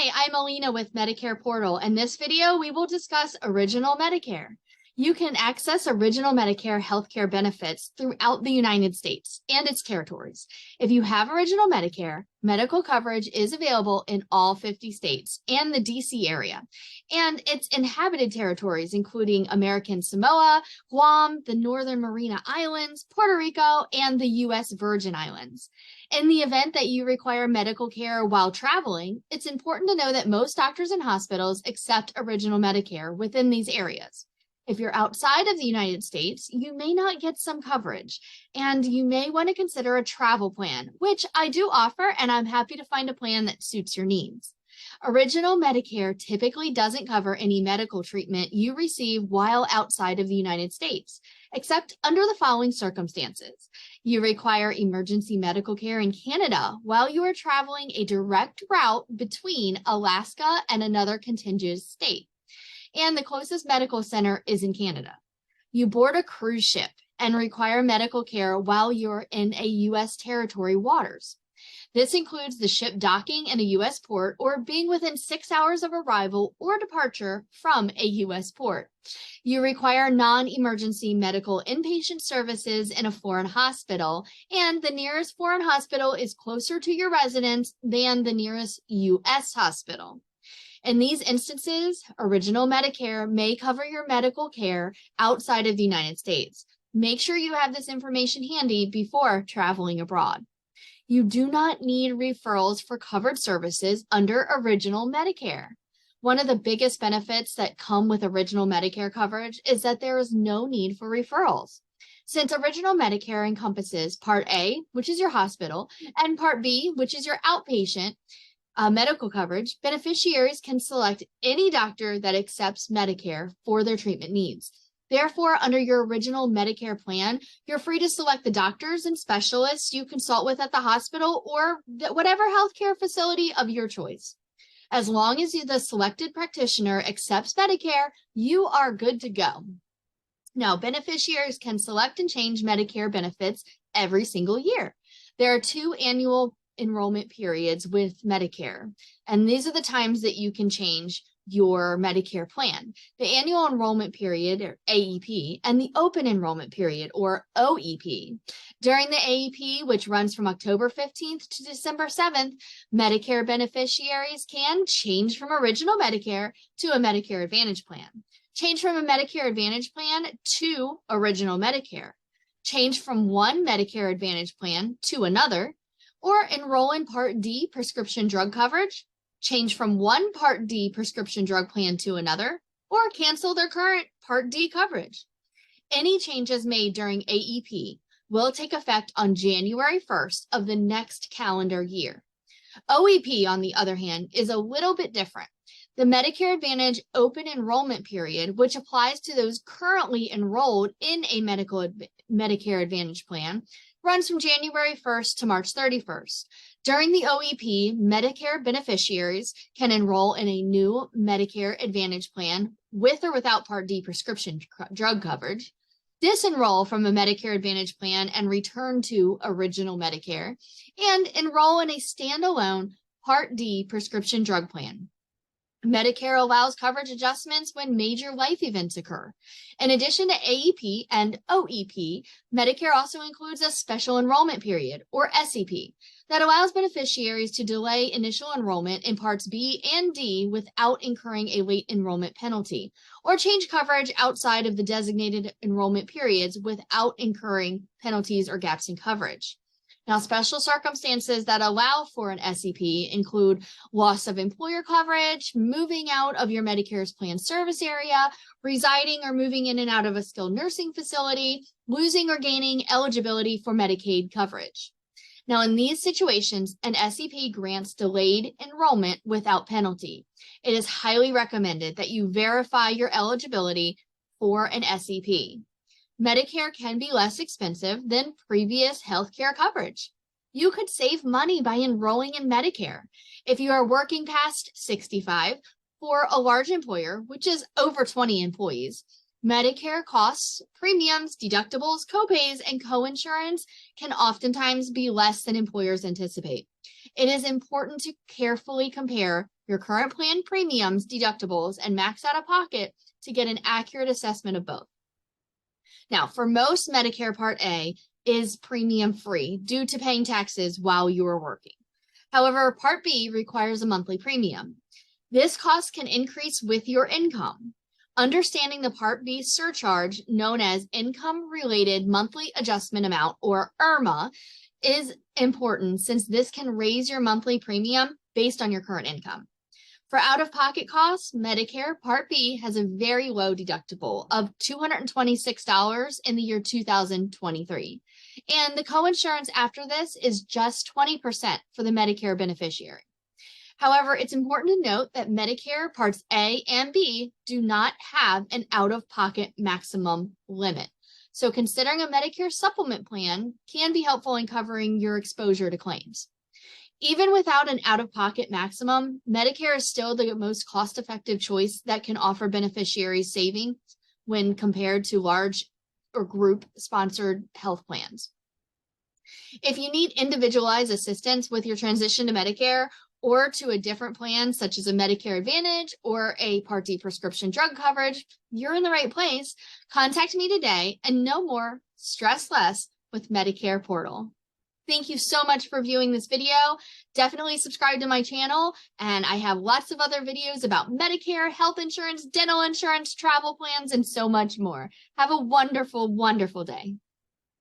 Hi, I'm Alina with Medicare Portal. In this video, we will discuss Original Medicare. You can access Original Medicare healthcare benefits throughout the United States and its territories. If you have Original Medicare, medical coverage is available in all 50 states and the DC area, and its inhabited territories, including American Samoa, Guam, the Northern Mariana Islands, Puerto Rico, and the U.S. Virgin Islands. In the event that you require medical care while traveling, it's important to know that most doctors and hospitals accept Original Medicare within these areas. If you're outside of the United States, you may not get some coverage, and you may want to consider a travel plan, which I do offer, and I'm happy to find a plan that suits your needs. Original Medicare typically doesn't cover any medical treatment you receive while outside of the United States, except under the following circumstances. You require emergency medical care in Canada while you are traveling a direct route between Alaska and another contiguous state, and the closest medical center is in Canada. You board a cruise ship and require medical care while you're in a U.S. territory waters. This includes the ship docking in a U.S. port or being within 6 hours of arrival or departure from a U.S. port. You require non-emergency medical inpatient services in a foreign hospital, and the nearest foreign hospital is closer to your residence than the nearest U.S. hospital. In these instances, Original Medicare may cover your medical care outside of the United States. Make sure you have this information handy before traveling abroad. You do not need referrals for covered services under Original Medicare. One of the biggest benefits that come with Original Medicare coverage is that there is no need for referrals. Since Original Medicare encompasses Part A, which is your hospital, and Part B, which is your outpatient medical coverage, beneficiaries can select any doctor that accepts Medicare for their treatment needs. Therefore, under your Original Medicare plan, you're free to select the doctors and specialists you consult with at the hospital or whatever healthcare facility of your choice. As long as the selected practitioner accepts Medicare, you are good to go. Now, beneficiaries can select and change Medicare benefits every single year. There are 2 annual enrollment periods with Medicare, and these are the times that you can change your Medicare plan: the annual enrollment period, or AEP, and the open enrollment period, or OEP. During the AEP, which runs from October 15th to December 7th, Medicare beneficiaries can change from Original Medicare to a Medicare Advantage plan, change from a Medicare Advantage plan to Original Medicare, change from one Medicare Advantage plan to another, or enroll in Part D prescription drug coverage, change from one Part D prescription drug plan to another, or cancel their current Part D coverage. Any changes made during AEP will take effect on January 1st of the next calendar year. OEP, on the other hand, is a little bit different. The Medicare Advantage open enrollment period, which applies to those currently enrolled in a Medicare Advantage plan, runs from January 1st to March 31st. During the OEP, Medicare beneficiaries can enroll in a new Medicare Advantage plan with or without Part D prescription drug coverage, disenroll from a Medicare Advantage plan and return to Original Medicare, and enroll in a standalone Part D prescription drug plan. Medicare allows coverage adjustments when major life events occur. In addition to AEP and OEP, Medicare also includes a special enrollment period, or SEP, that allows beneficiaries to delay initial enrollment in Parts B and D without incurring a late enrollment penalty, or change coverage outside of the designated enrollment periods without incurring penalties or gaps in coverage. Now, special circumstances that allow for an SEP include loss of employer coverage, moving out of your Medicare's planned service area, residing or moving in and out of a skilled nursing facility, losing or gaining eligibility for Medicaid coverage. Now, in these situations, an SEP grants delayed enrollment without penalty. It is highly recommended that you verify your eligibility for an SEP. Medicare can be less expensive than previous healthcare coverage. You could save money by enrolling in Medicare. If you are working past 65 for a large employer, which is over 20 employees, Medicare costs, premiums, deductibles, copays, and coinsurance can oftentimes be less than employers anticipate. It is important to carefully compare your current plan premiums, deductibles, and max out of pocket to get an accurate assessment of both. Now, for most, Medicare Part A is premium free due to paying taxes while you are working. However, Part B requires a monthly premium. This cost can increase with your income. Understanding the Part B surcharge, known as Income-Related Monthly Adjustment Amount, or IRMA, is important since this can raise your monthly premium based on your current income. For out-of-pocket costs, Medicare Part B has a very low deductible of $226 in the year 2023. And the coinsurance after this is just 20% for the Medicare beneficiary. However, it's important to note that Medicare Parts A and B do not have an out-of-pocket maximum limit. So considering a Medicare supplement plan can be helpful in covering your exposure to claims. Even without an out-of-pocket maximum, Medicare is still the most cost-effective choice that can offer beneficiaries savings when compared to large or group-sponsored health plans. If you need individualized assistance with your transition to Medicare or to a different plan, such as a Medicare Advantage or a Part D prescription drug coverage, you're in the right place. Contact me today and know more, stress less with Medicare Portal. Thank you so much for viewing this video. Definitely subscribe to my channel, and I have lots of other videos about Medicare, health insurance, dental insurance, travel plans, and so much more. Have a wonderful, wonderful day.